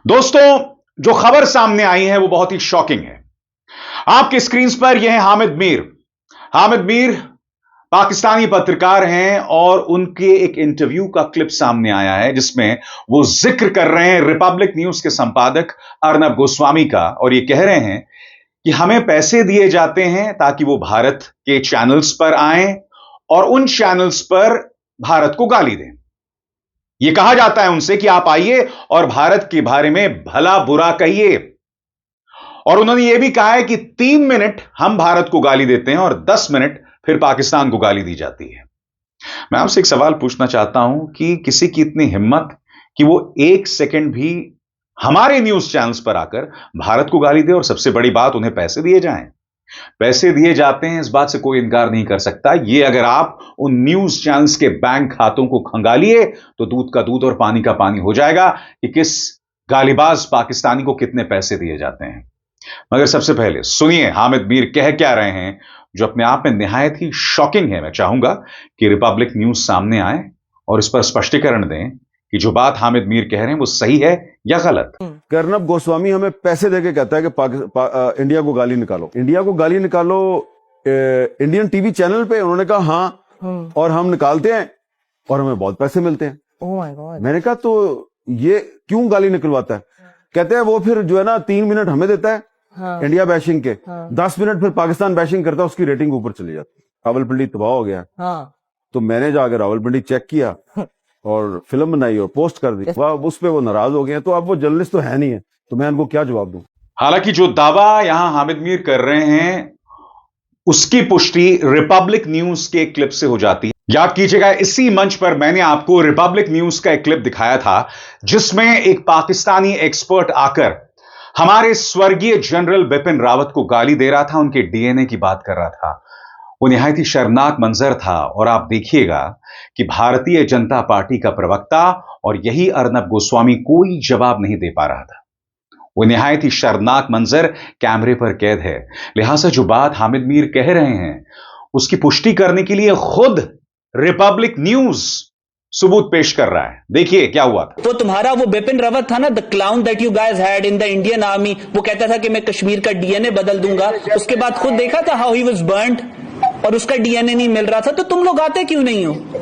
दोस्तों, जो खबर सामने आई है वो बहुत ही शॉकिंग है। आपके स्क्रीन पर यह है हामिद मीर। हामिद मीर पाकिस्तानी पत्रकार हैं और उनके एक इंटरव्यू का क्लिप सामने आया है जिसमें वो जिक्र कर रहे हैं रिपब्लिक न्यूज के संपादक अर्नब गोस्वामी का, और ये कह रहे हैं कि हमें पैसे दिए जाते हैं ताकि वो भारत के चैनल्स पर आएं और उन चैनल्स पर भारत को गाली दें। यह कहा जाता है उनसे कि आप आइए और भारत के बारे में भला बुरा कहिए, और उन्होंने यह भी कहा है कि 3 मिनट हम भारत को गाली देते हैं और 10 मिनट फिर पाकिस्तान को गाली दी जाती है। मैं आपसे एक सवाल पूछना चाहता हूं कि किसी की इतनी हिम्मत कि वो 1 सेकंड भी हमारे न्यूज चैनल्स पर आकर भारत को गाली दे, और सबसे बड़ी बात उन्हें पैसे दिए जाएं। पैसे दिए जाते हैं, इस बात से कोई इनकार नहीं कर सकता। ये अगर आप उन न्यूज चैनल्स के बैंक खातों को खंगालिए तो दूध का दूध और पानी का पानी हो जाएगा कि किस गालीबाज पाकिस्तानी को कितने पैसे दिए जाते हैं। मगर सबसे पहले सुनिए हामिद मीर कह क्या रहे हैं, जो अपने आप में निहायत ही शॉकिंग है। मैं चाहूंगा कि रिपब्लिक न्यूज सामने आए और इस पर स्पष्टीकरण दें कि जो बात हामिद मीर कह रहे हैं वो सही है या गलत। अर्नब गोस्वामी हमें पैसे देके कहता है कि इंडिया को गाली निकालो, इंडिया को गाली निकालो इंडियन टीवी चैनल पे। उन्होंने कहा हाँ, और हम निकालते हैं और हमें बहुत पैसे मिलते हैं। Oh my God. मैंने कहा तो ये क्यों गाली निकलवाता है? कहते हैं वो फिर जो है ना 3 मिनट हमें देता है इंडिया बैशिंग के, 10 मिनट फिर पाकिस्तान बैशिंग करता है, उसकी रेटिंग ऊपर चली जाती है। रावलपिंडी तबाह हो गया। तो मैंने जाकर रावलपिंडी चेक किया और फिल्म बनाई और पोस्ट कर दी। उस पे वो नाराज हो गए। तो अब वो जर्नलिस्ट तो है नहीं है, तो मैं उनको क्या जवाब दूं? हालांकि जो दावा यहां हामिद मीर कर रहे हैं उसकी पुष्टि रिपब्लिक न्यूज के एक क्लिप से हो जाती है। याद कीजिएगा, इसी मंच पर मैंने आपको रिपब्लिक न्यूज का एक क्लिप दिखाया था जिसमें एक पाकिस्तानी एक्सपर्ट आकर हमारे स्वर्गीय जनरल बिपिन रावत को गाली दे रहा था, उनके डीएनए की बात कर रहा था। वो निहायत ही शर्मनाक मंजर था, और आप देखिएगा कि भारतीय जनता पार्टी का प्रवक्ता और यही अर्नब गोस्वामी कोई जवाब नहीं दे पा रहा था। वो निहायत ही शर्मनाक मंजर कैमरे पर कैद है। लिहाजा जो बात हामिद मीर कह रहे हैं उसकी पुष्टि करने के लिए खुद रिपब्लिक न्यूज सबूत पेश कर रहा है। देखिए क्या हुआ था। तो तुम्हारा वो बिपिन रावत था ना, the clown that you guys had in the Indian army, वो कहता था कि मैं कश्मीर का डीएनए बदल दूंगा। उसके बाद खुद देखा था हाउ ही वाज बर्न्ड और उसका डीएनए नहीं मिल रहा था। तो तुम लोग आते क्यों नहीं हो?